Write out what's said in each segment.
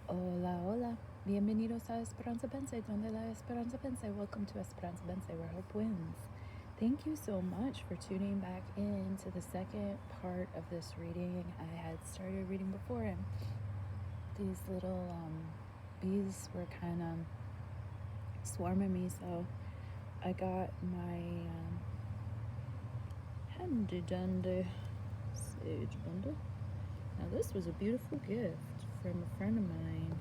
Hola, hola. Bienvenidos a Esperanza Vence, donde la Esperanza Vence. Welcome to Esperanza Vence, where hope wins. Thank you so much for tuning back in to the second part of this reading. I had started reading before, and these little bees were kind of swarming me, so I got my handy dandy sage bundle. Now, this was a beautiful gift from a friend of mine,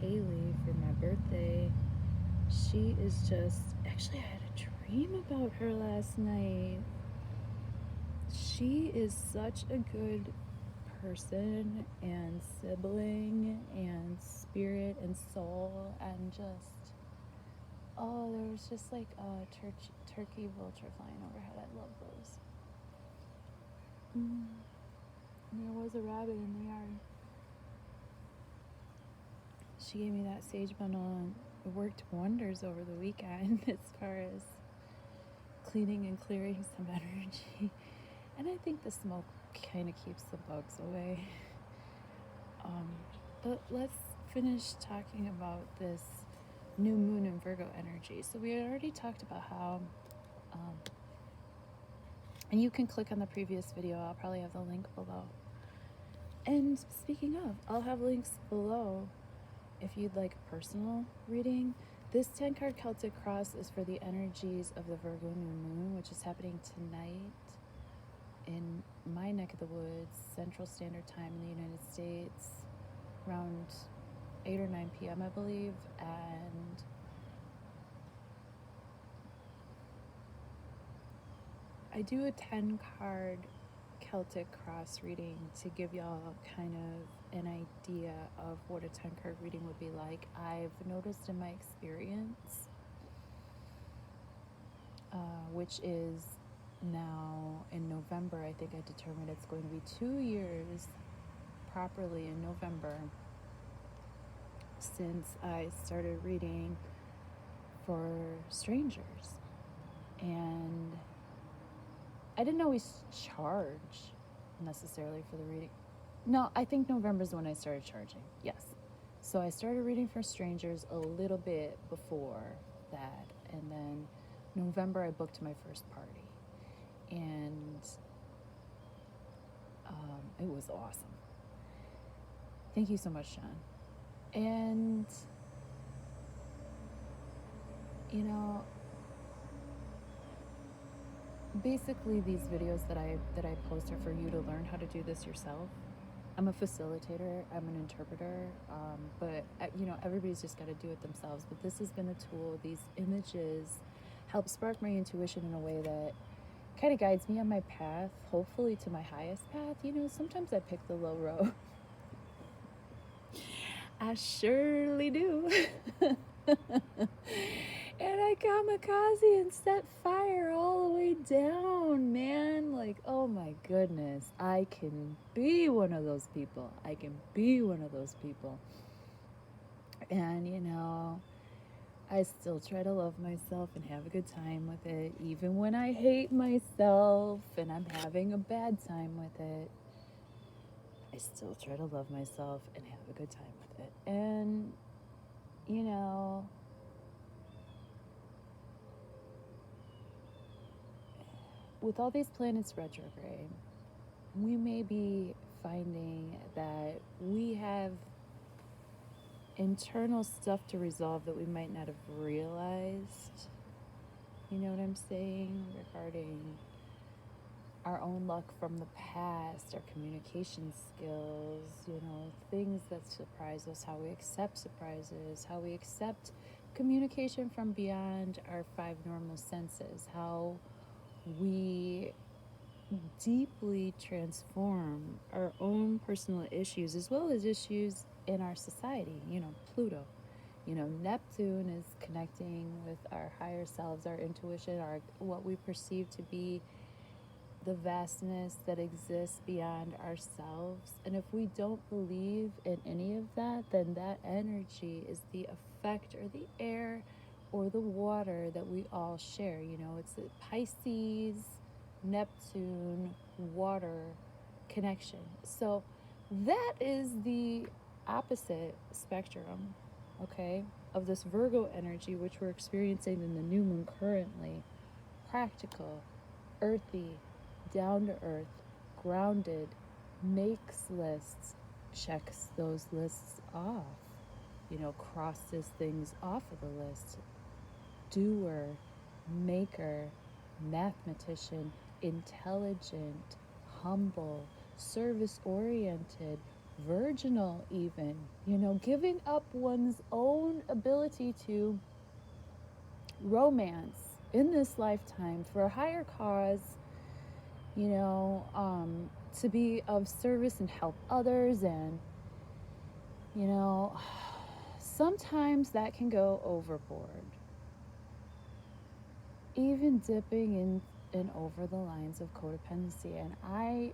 Haley, for my birthday. She is just, actually, I had a dream about her last night. She is such a good person and sibling and spirit and soul, and just, oh, there was just like a turkey vulture flying overhead. I love those. There was a rabbit in the yard. She gave me that sage bundle, and it worked wonders over the weekend as far as cleaning and clearing some energy. And I think the smoke kind of keeps the bugs away. But let's finish talking about this new moon in Virgo energy. So we had already talked about how, and you can click on the previous video. I'll probably have the link below. And speaking of, I'll have links below if you'd like a personal reading. This 10-card Celtic cross is for the energies of the Virgo new moon, which is happening tonight in my neck of the woods, Central Standard Time in the United States, around 8 or 9 p.m., I believe. And I do a 10-card Celtic cross reading to give y'all kind of an idea of what a 10-card reading would be like. I've noticed in my experience, which is now in November, I think I determined it's going to be 2 years properly in November since I started reading for strangers. And I didn't always charge necessarily for the reading. No, I think November is when I started charging. Yes. So I started reading for strangers a little bit before that. And then November, I booked my first party. And it was awesome. Thank you so much, Sean. And, you know, basically these videos that I post are for you to learn how to do this yourself. I'm a facilitator, I'm an interpreter, but everybody's just got to do it themselves. But this has been a tool. These images help spark my intuition in a way that kind of guides me on my path, hopefully to my highest path. Sometimes I pick the low road. I surely do. And I kamikaze and set fire all the way down, man. Like, oh my goodness. I can be one of those people. And, I still try to love myself and have a good time with it. Even when I hate myself and I'm having a bad time with it, I still try to love myself and have a good time with it. And, with all these planets retrograde, we may be finding that we have internal stuff to resolve that we might not have realized. You know what I'm saying? Regarding our own luck from the past, our communication skills, things that surprise us, how we accept surprises, how we accept communication from beyond our 5 normal senses, how we deeply transform our own personal issues as well as issues in our society. Pluto, Neptune is connecting with our higher selves, our intuition, our what we perceive to be the vastness that exists beyond ourselves. And if we don't believe in any of that, then that energy is the effect or the air or the water that we all share. It's the Pisces, Neptune, water connection. So that is the opposite spectrum, okay, of this Virgo energy, which we're experiencing in the new moon currently. Practical, earthy, down to earth, grounded, makes lists, checks those lists off, crosses things off of the list. Doer, maker, mathematician, intelligent, humble, service oriented, virginal, even, giving up one's own ability to romance in this lifetime for a higher cause, to be of service and help others. And, sometimes that can go overboard, even dipping in over the lines of codependency. And I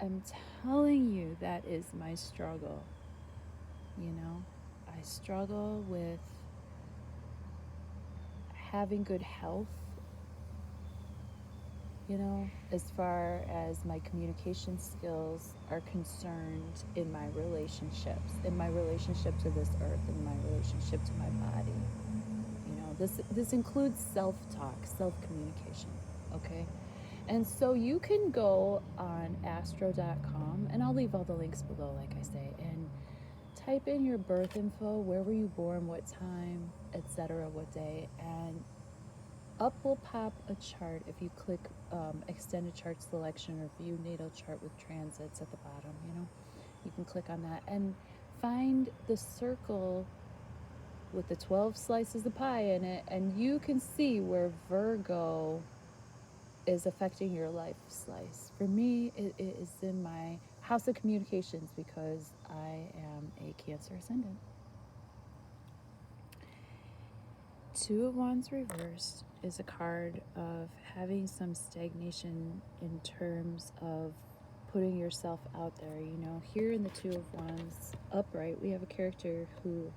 am telling you, that is my struggle. I struggle with having good health, as far as my communication skills are concerned in my relationships, in my relationship to this earth, in my relationship to my body. This includes self-talk, self-communication, okay? And so you can go on astro.com, and I'll leave all the links below, like I say, and type in your birth info, where were you born, what time, etc., what day, and up will pop a chart if you click extended chart selection or view natal chart with transits at the bottom. You can click on that and find the circle with the 12 slices of pie in it, and you can see where Virgo is affecting your life slice. For me, it is in my house of communications, because I am a Cancer ascendant. Two of Wands reversed is a card of having some stagnation in terms of putting yourself out there. Here in the Two of Wands upright, we have a character who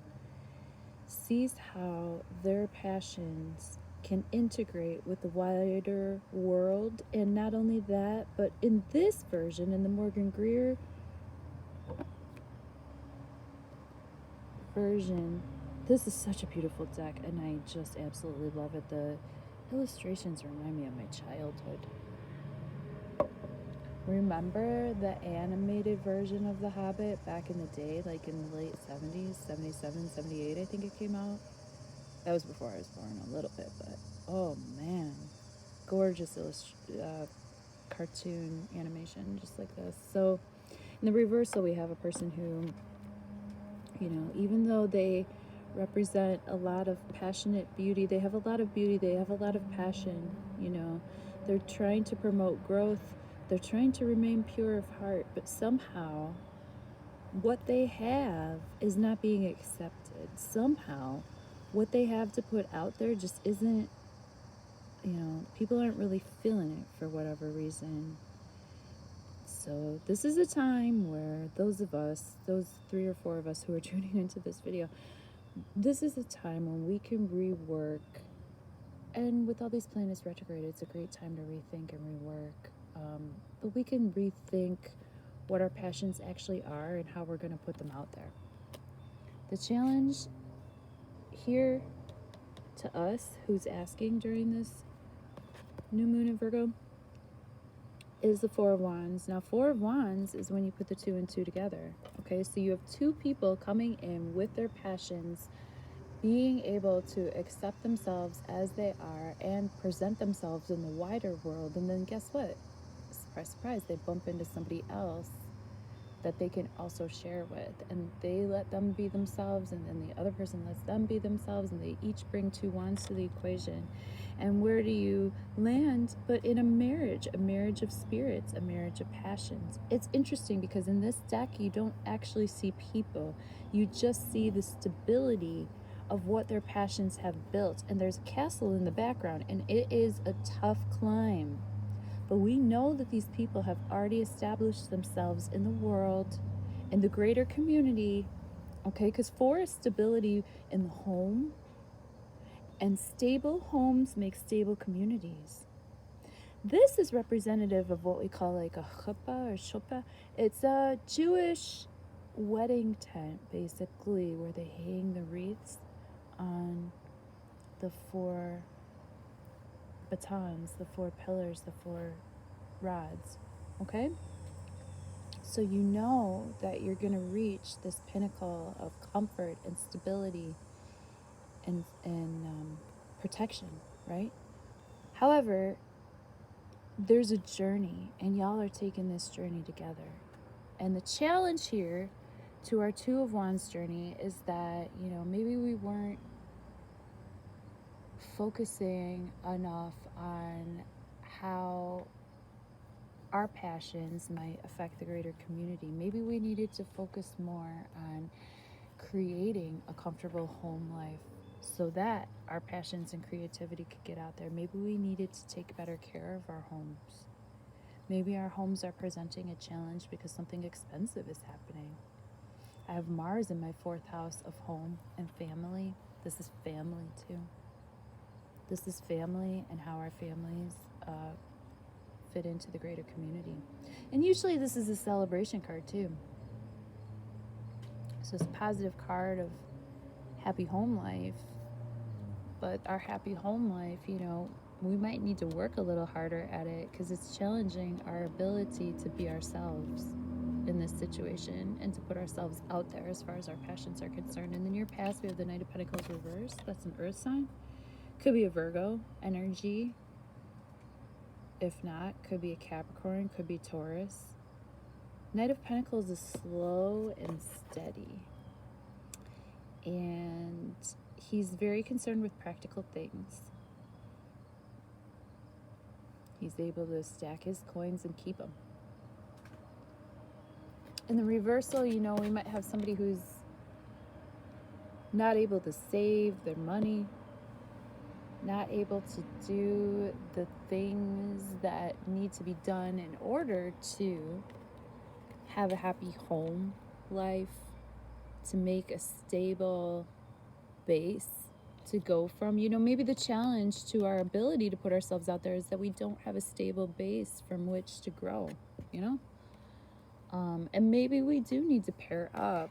sees how their passions can integrate with the wider world. And not only that, but in this version, in the Morgan Greer version, this is such a beautiful deck, and I just absolutely love it. The illustrations remind me of my childhood. Remember the animated version of The Hobbit back in the day, like in the late 70s, 77, 78, I think it came out? That was before I was born a little bit, but oh man, gorgeous cartoon animation just like this. So in the reversal, we have a person who, even though they represent a lot of passionate beauty, they have a lot of beauty, they have a lot of passion, they're trying to promote growth, they're trying to remain pure of heart, but somehow what they have is not being accepted. Somehow what they have to put out there just isn't, people aren't really feeling it for whatever reason. So this is a time where those of us, those 3 or 4 of us who are tuning into this video, this is a time when we can rework. And with all these planets retrograde, it's a great time to rethink and rework. But we can rethink what our passions actually are and how we're going to put them out there. The challenge here to us who's asking during this new moon in Virgo is the Four of Wands. Now, Four of Wands is when you put the 2 and 2 together. Okay, so you have 2 people coming in with their passions, being able to accept themselves as they are and present themselves in the wider world. And then guess what? Surprise, surprise, they bump into somebody else that they can also share with, and they let them be themselves, and then the other person lets them be themselves, and they each bring 2 wands to the equation. And where do you land but in a marriage of spirits, a marriage of passions? It's interesting because in this deck you don't actually see people, you just see the stability of what their passions have built. And there's a castle in the background, and it is a tough climb. But we know that these people have already established themselves in the world, in the greater community, okay? Because 4 is stability in the home, and stable homes make stable communities. This is representative of what we call like a chuppah or shopah. It's a Jewish wedding tent, basically, where they hang the wreaths on the 4 batons, the 4 pillars, the 4 rods. Okay? So you know that you're going to reach this pinnacle of comfort and stability and protection, right? However, there's a journey, and y'all are taking this journey together. And the challenge here to our 2 of Wands journey is that, maybe we weren't focusing enough on how our passions might affect the greater community. Maybe we needed to focus more on creating a comfortable home life so that our passions and creativity could get out there. Maybe we needed to take better care of our homes. Maybe our homes are presenting a challenge because something expensive is happening. I have Mars in my 4th house of home and family. This is family too. This is family and how our families fit into the greater community. And usually this is a celebration card too. So it's a positive card of happy home life. But our happy home life, we might need to work a little harder at it because it's challenging our ability to be ourselves in this situation and to put ourselves out there as far as our passions are concerned. And in your past, we have the Knight of Pentacles reversed. That's an earth sign. Could be a Virgo energy. If not, could be a Capricorn, could be Taurus. Knight of Pentacles is slow and steady. And he's very concerned with practical things. He's able to stack his coins and keep them. In the reversal, we might have somebody who's not able to save their money, not able to do the things that need to be done in order to have a happy home life, to make a stable base to go from. Maybe the challenge to our ability to put ourselves out there is that we don't have a stable base from which to grow, and maybe we do need to pair up.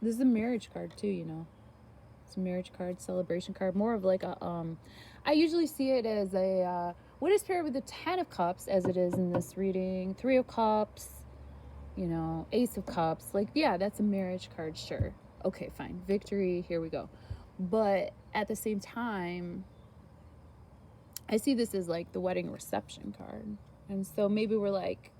This is a marriage card too, It's a marriage card, celebration card, more of like a I usually see it as a what is paired with the 10 of Cups, as it is in this reading, 3 of Cups, Ace of Cups. Like, yeah, that's a marriage card, sure. Okay, fine. Victory, here we go. But at the same time, I see this as like the wedding reception card. And so maybe we're like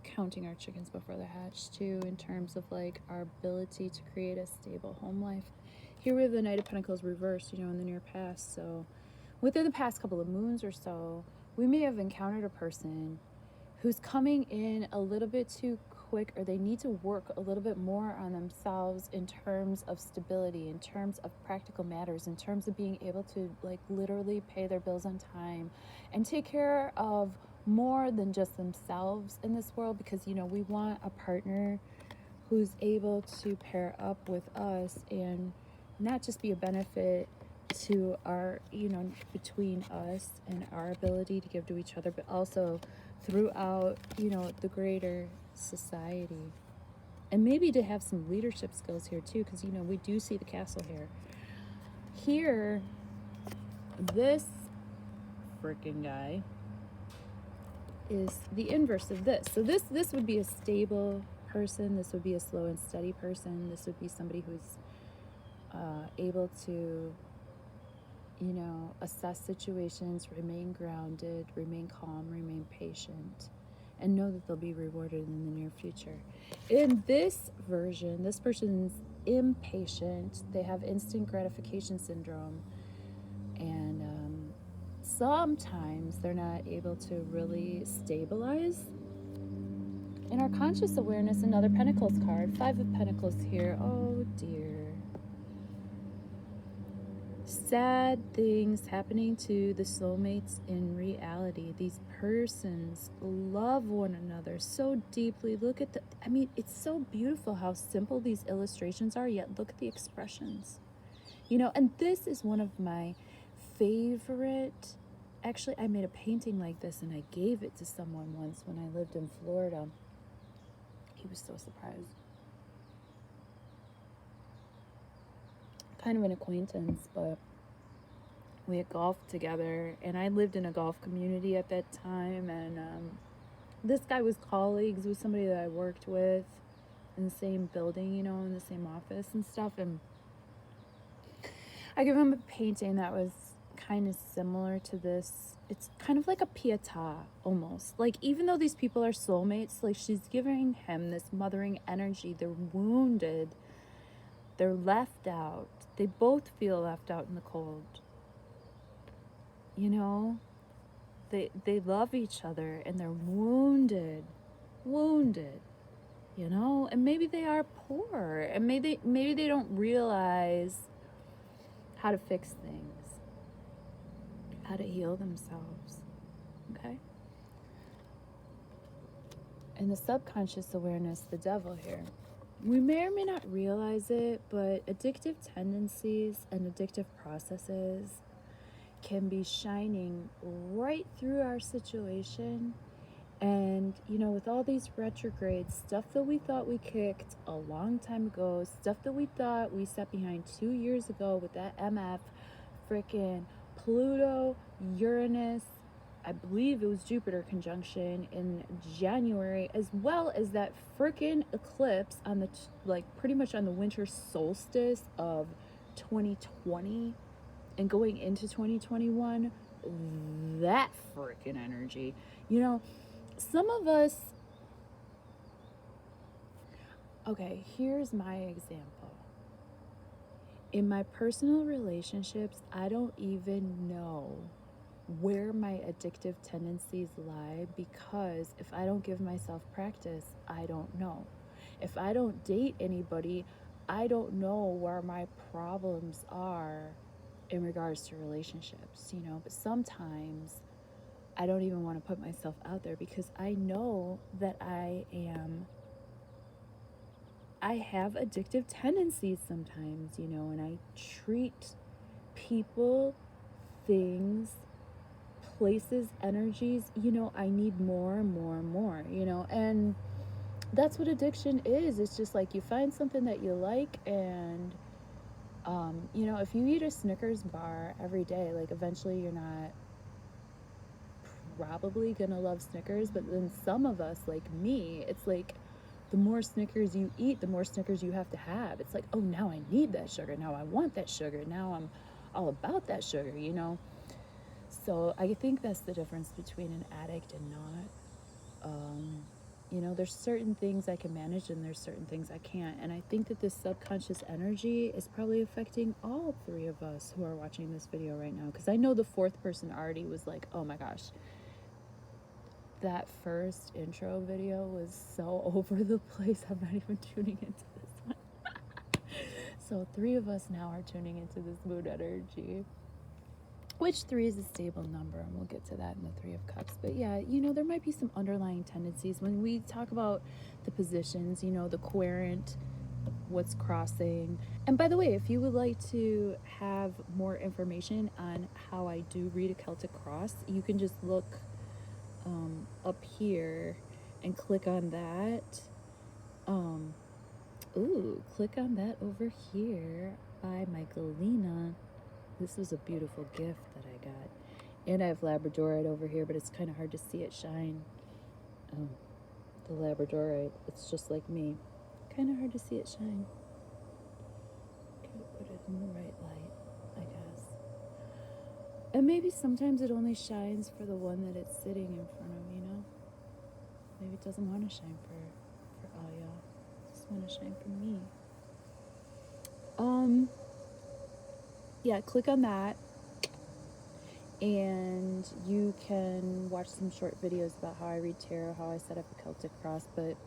counting our chickens before they're hatched too, in terms of like our ability to create a stable home life. Here we have the Knight of Pentacles reversed, in the near past. So within the past couple of moons or so, we may have encountered a person who's coming in a little bit too quick, or they need to work a little bit more on themselves in terms of stability, in terms of practical matters, in terms of being able to like literally pay their bills on time and take care of more than just themselves in this world, because we want a partner who's able to pair up with us and not just be a benefit to our, between us and our ability to give to each other, but also throughout, the greater society. And maybe to have some leadership skills here too, because, we do see the castle here. Here, this freaking guy is the inverse of this. So this would be a stable person. This would be a slow and steady person. This would be somebody who's able to, assess situations, remain grounded, remain calm, remain patient, and know that they'll be rewarded in the near future. In this version, this person's impatient. They have instant gratification syndrome, and sometimes they're not able to really stabilize. In our conscious awareness, another Pentacles card, 5 of Pentacles here. Oh dear. Sad things happening to the soulmates in reality. These persons love one another so deeply. Look at it's so beautiful how simple these illustrations are, yet look at the expressions. And this is one of my favorite. Actually, I made a painting like this and I gave it to someone once when I lived in Florida. He was so surprised. kind of an acquaintance, but we had golfed together, and I lived in a golf community at that time, and this guy was colleagues with somebody that I worked with in the same building, you know, in the same office and stuff, and I gave him a painting that was kind of similar to this. It's kind of like a pietà, almost. Like, even though these people are soulmates, like, she's giving him this mothering energy. They're wounded. They're left out. They both feel left out in the cold. You know? They love each other, and they're wounded. You know? And maybe they are poor. And maybe they don't realize how to fix things, how to heal themselves, okay? And the subconscious awareness, the devil here. We may or may not realize it, but addictive tendencies and addictive processes can be shining right through our situation. And, you know, with all these retrogrades, stuff that we thought we kicked a long time ago, stuff that we thought we set behind 2 years ago with that MF, freaking Pluto, Uranus, I believe it was Jupiter conjunction in January, as well as that freaking eclipse on the, like, pretty much on the winter solstice of 2020 and going into 2021, that freaking energy, you know. Some of us, okay, here's my example. In my personal relationships, I don't even know where my addictive tendencies lie, because if I don't give myself practice, I don't know. If I don't date anybody, I don't know where my problems are in regards to relationships, you know. But sometimes I don't even want to put myself out there, because I know that I have addictive tendencies sometimes, you know, and I treat people, things, places, energies, you know, I need more and more and more, you know, and that's what addiction is. It's just like you find something that you like, and you know, if you eat a Snickers bar every day, like, eventually you're not probably gonna love Snickers. But then some of us, like me, it's like the more Snickers you eat, the more Snickers you have to have. It's like, oh, now I need that sugar, now I want that sugar, now I'm all about that sugar, you know. So I think that's the difference between an addict and not. You know, there's certain things I can manage, and there's certain things I can't. And I think that this subconscious energy is probably affecting all three of us who are watching this video right now, because I know the fourth person already was like, oh my gosh, that first intro video was so over the place, I'm not even tuning into this one. So 3 of us now are tuning into this moon energy, which 3 is a stable number, and we'll get to that in the 3 of Cups. But yeah, you know, there might be some underlying tendencies when we talk about the positions, you know, the querent, what's crossing. And by the way, if you would like to have more information on how I do read a Celtic cross, you can just look up here and click on that. Click on that over here by Michaelina. This was a beautiful gift that I got. And I have Labradorite over here, but it's kind of hard to see it shine. The Labradorite, it's just like me. Kind of hard to see it shine. Gotta put it in the right light, I guess. And maybe sometimes it only shines for the one that it's sitting in front of, you know? Maybe it doesn't want to shine for all y'all. It just want to shine for me. Yeah, click on that, and you can watch some short videos about how I read tarot, how I set up a Celtic cross. But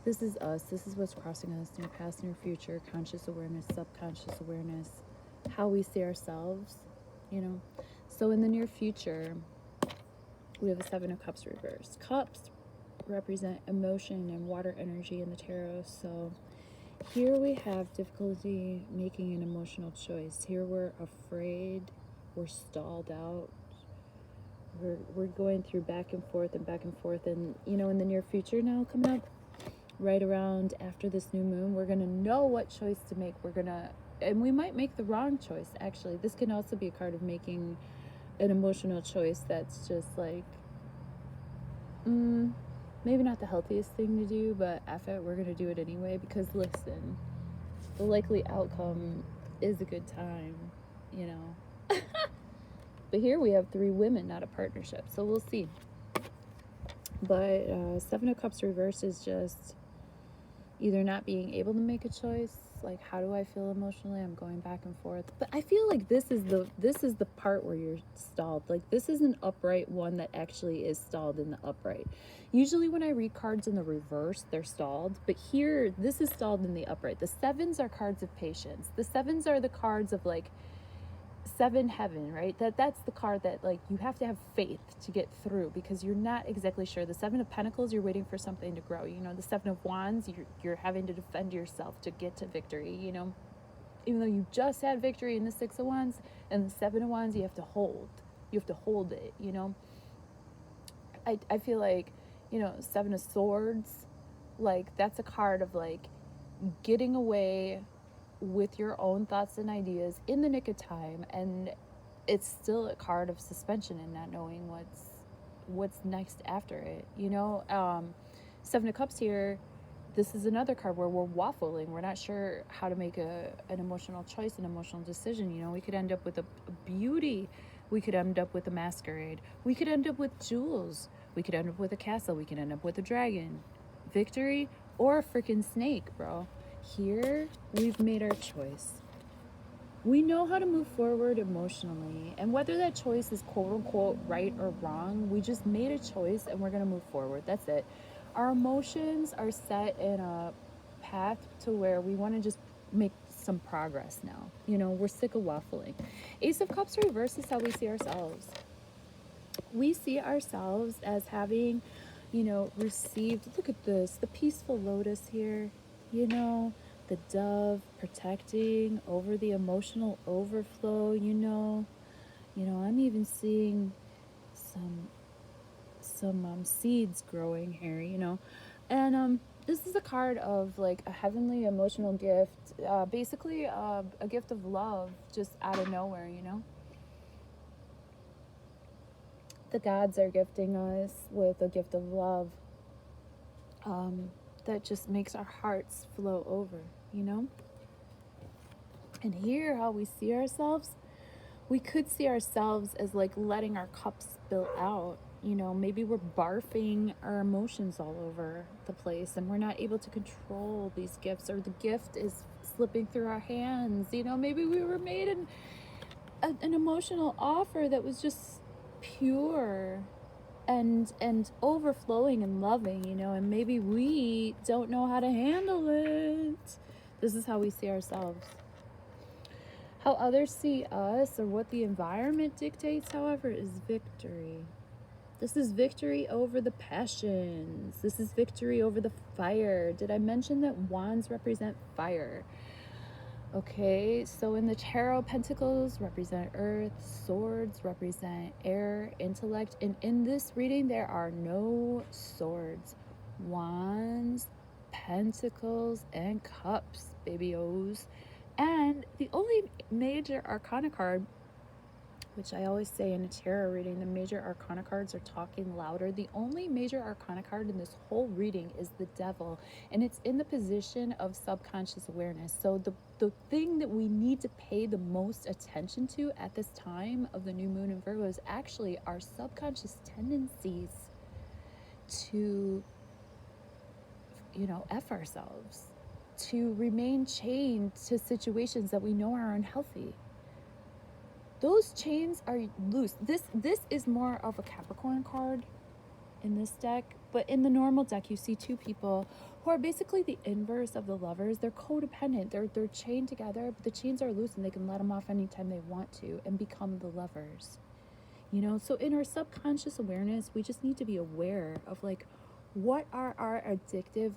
this is us. This is what's crossing us: near past, near future, conscious awareness, subconscious awareness, how we see ourselves, you know. So in the near future, we have a 7 of Cups reversed. Cups represent emotion and water energy in the tarot. So here we have difficulty making an emotional choice. Here we're afraid, we're stalled out, we're going through back and forth, and you know, in the near future now coming up, right around after this new moon, we're gonna know what choice to make. We're gonna and we might make the wrong choice. Actually, this can also be a card of making an emotional choice that's just like, maybe not the healthiest thing to do, but F it, we're gonna do it anyway, because listen, the likely outcome is a good time, you know. But here we have 3 women, not a partnership, so we'll see. But Seven of Cups reverse is just either not being able to make a choice, like how do I feel emotionally, I'm going back and forth. But I feel like this is the part where you're stalled. Like this is an upright one that actually is stalled in the upright. Usually when I read cards in the reverse, they're stalled, but here this is stalled in the upright. The 7s are cards of patience. The 7s are the cards of like 7 heaven, right? That's the card that like you have to have faith to get through, because you're not exactly sure. The 7 of Pentacles, you're waiting for something to grow. You know, the 7 of Wands, you're having to defend yourself to get to victory, you know. Even though you just had victory in the 6 of Wands and the 7 of Wands, you have to hold. You have to hold it, you know. I feel like, you know, 7 of Swords, like that's a card of like getting away with your own thoughts and ideas in the nick of time, and it's still a card of suspension and not knowing what's next after it, you know. 7 of Cups here, this is another card where we're waffling. We're not sure how to make an emotional choice, an emotional decision. You know, we could end up with a beauty, we could end up with a masquerade, we could end up with jewels, we could end up with a castle, we could end up with a dragon, victory, or a freaking snake, bro. Here, we've made our choice. We know how to move forward emotionally, and whether that choice is quote unquote right or wrong, we just made a choice and we're going to move forward. That's it. Our emotions are set in a path to where we want to just make some progress now. You know, we're sick of waffling. Ace of Cups reverse is how we see ourselves. We see ourselves as having, you know, received, look at this, the peaceful lotus here, you know, the dove protecting over the emotional overflow, you know, I'm even seeing some seeds growing here, you know. And this is a card of like a heavenly emotional gift, basically a gift of love just out of nowhere, you know. The gods are gifting us with a gift of love, that just makes our hearts flow over, you know. And here, how we see ourselves, we could see ourselves as like letting our cups spill out. You know, maybe we're barfing our emotions all over the place and we're not able to control these gifts, or the gift is slipping through our hands. You know, maybe we were made an emotional offer that was just pure and overflowing and loving, you know, and maybe we don't know how to handle it. This is how we see ourselves. How others see us, or what the environment dictates, however, is victory. This is victory over the passions. This is victory over the fire. Did I mention that wands represent fire? Okay, so in the tarot, pentacles represent earth, swords represent air, intellect, and in this reading there are no swords. Wands, pentacles, and cups, baby-os. And the only major arcana card, which I always say in a tarot reading, the major arcana cards are talking louder. The only major arcana card in this whole reading is the devil, and it's in the position of subconscious awareness. So the thing that we need to pay the most attention to at this time of the new moon in Virgo is actually our subconscious tendencies to, you know, F ourselves, to remain chained to situations that we know are unhealthy. Those chains are loose. This is more of a Capricorn card in this deck, but in the normal deck you see 2 people who are basically the inverse of the lovers. They're codependent. They're chained together, but the chains are loose and they can let them off anytime they want to and become the lovers. You know, so in our subconscious awareness, we just need to be aware of like, what are our addictive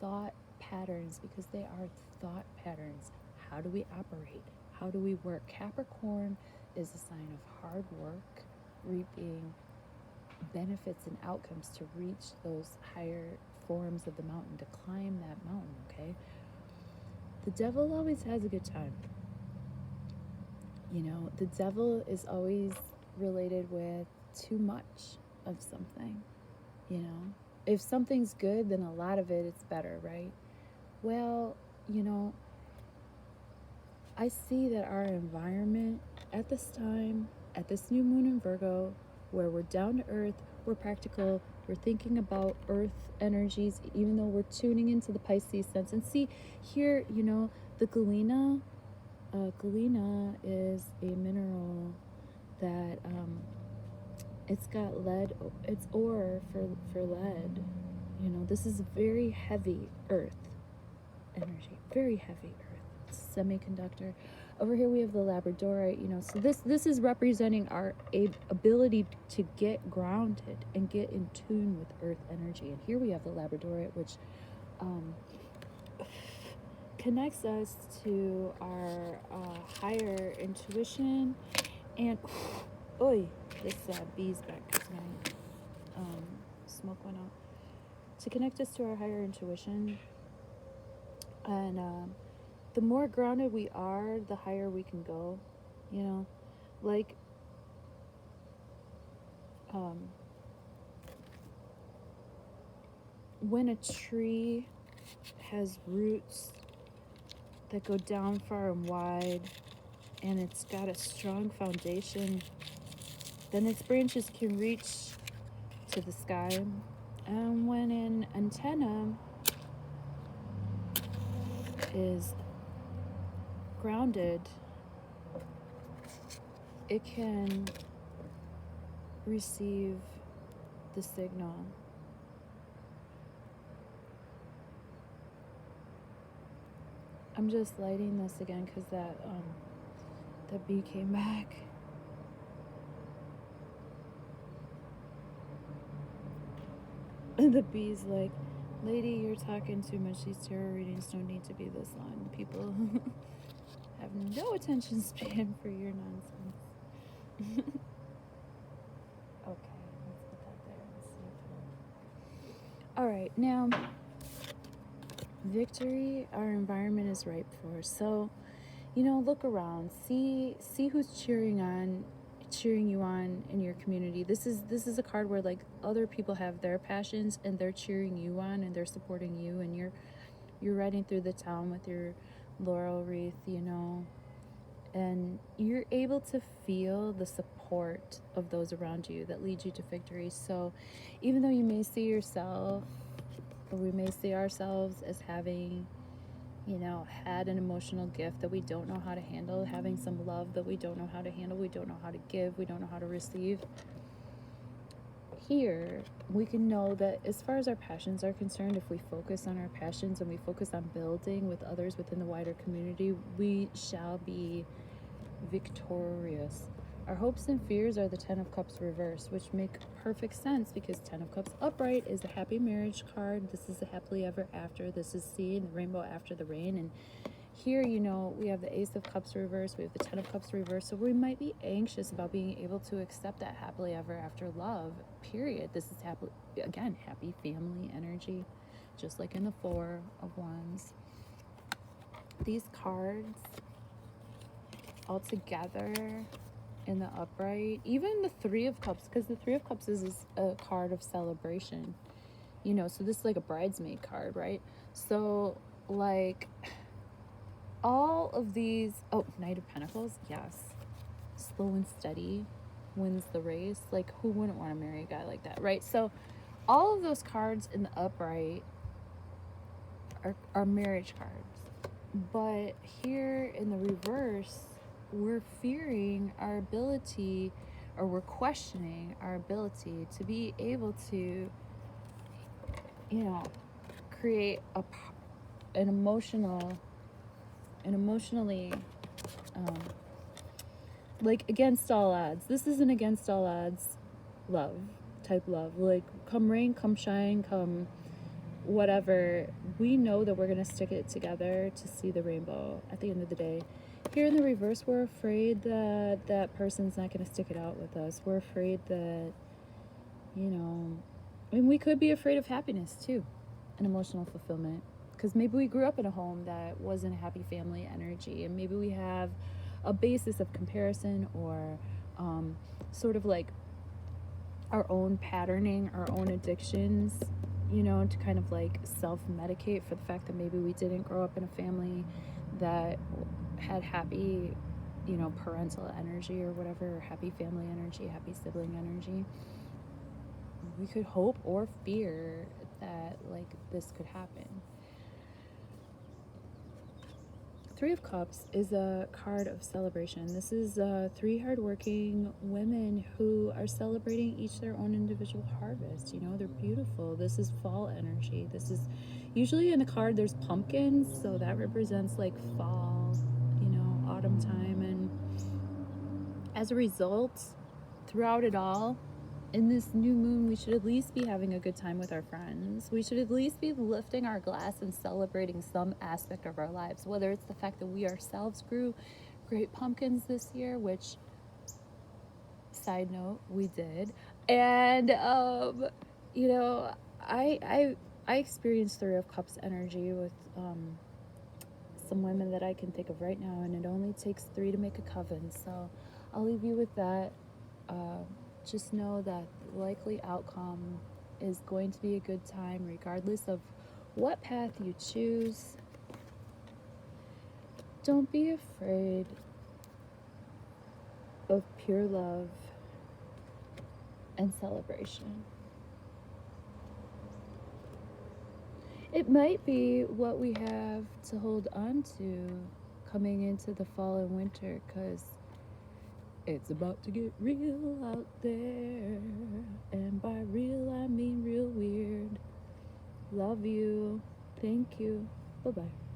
thought patterns, because they are thought patterns. How do we operate? How do we work? Capricorn is a sign of hard work, reaping benefits and outcomes to reach those higher forms of the mountain, to climb that mountain, okay? the devil always has a good time. You know, the devil is always related with too much of something. You know, if something's good, then a lot of it's better, right? Well, you know, I see that our environment at this time, at this new moon in Virgo, where we're down to earth, we're practical, we're thinking about earth energies, even though we're tuning into the Pisces sense. And see, here, you know, the galena is a mineral that it's got lead, it's ore for lead. You know, this is very heavy earth energy, very heavy earth, semiconductor. Over here we have the labradorite, you know, so this is representing our ability to get grounded and get in tune with earth energy. And here we have the labradorite, which connects us to our higher intuition. And this bee's back because my smoke went out. To connect us to our higher intuition. And the more grounded we are, the higher we can go, you know, like when a tree has roots that go down far and wide and it's got a strong foundation, then its branches can reach to the sky. And when an antenna is grounded, it can receive the signal. I'm just lighting this again because that bee came back. And the bee's like, lady, you're talking too much. These tarot readings don't need to be this long. People have no attention span for your nonsense. Okay, let's put that there and see. All right, now victory our environment is ripe for. So, you know, look around, see who's cheering you on in your community. This is a card where like other people have their passions and they're cheering you on and they're supporting you, and you're riding through the town with your laurel wreath, you know, and you're able to feel the support of those around you that lead you to victory. So even though you may see yourself, or we may see ourselves as having, you know, had an emotional gift that we don't know how to handle, having some love that we don't know how to handle, we don't know how to give, we don't know how to receive, here we can know that as far as our passions are concerned, if we focus on our passions and we focus on building with others within the wider community, we shall be victorious. Our hopes and fears are the 10 of Cups reversed, which make perfect sense because 10 of Cups upright is a happy marriage card. This is a happily ever after. This is seeing the rainbow after the rain. And here, you know, we have the Ace of Cups reversed. We have the 10 of Cups reversed. So we might be anxious about being able to accept that happily ever after love, period. This is happy family energy, just like in the Four of Wands. These cards all together in the upright, even the Three of Cups, because the Three of Cups is a card of celebration, you know, so this is like a bridesmaid card, right? So like all of these, Knight of Pentacles, yes, slow and steady wins the race. Like, who wouldn't want to marry a guy like that, right? So all of those cards in the upright are marriage cards, but here in the reverse, we're fearing our ability, or we're questioning our ability to be able to, you know, create an emotionally like against all odds. This is an against all odds type love. Like, come rain, come shine, come whatever, we know that we're going to stick it together to see the rainbow at the end of the day. Here in the reverse, we're afraid that that person's not going to stick it out with us. We're afraid that, you know, and we could be afraid of happiness too, and emotional fulfillment. Because maybe we grew up in a home that wasn't a happy family energy, and maybe we have a basis of comparison, or sort of like our own patterning, our own addictions, you know, to kind of like self-medicate for the fact that maybe we didn't grow up in a family that had happy, you know, parental energy or whatever, or happy family energy, happy sibling energy. We could hope or fear that like this could happen. Three of Cups is a card of celebration. This is three hardworking women who are celebrating each their own individual harvest. You know, they're beautiful. This is fall energy. This is usually in the card there's pumpkins, so that represents like fall, you know, autumn time. And as a result, throughout it all, in this new moon, we should at least be having a good time with our friends. We should at least be lifting our glass and celebrating some aspect of our lives, whether it's the fact that we ourselves grew great pumpkins this year, which, side note, we did. And you know, I experienced Three of Cups energy with some women that I can think of right now, and it only takes three to make a coven. So I'll leave you with that. Just know that the likely outcome is going to be a good time, regardless of what path you choose. Don't be afraid of pure love and celebration. It might be what we have to hold on to coming into the fall and winter, because it's about to get real out there. And by real, I mean real weird. Love you. Thank you. Bye-bye.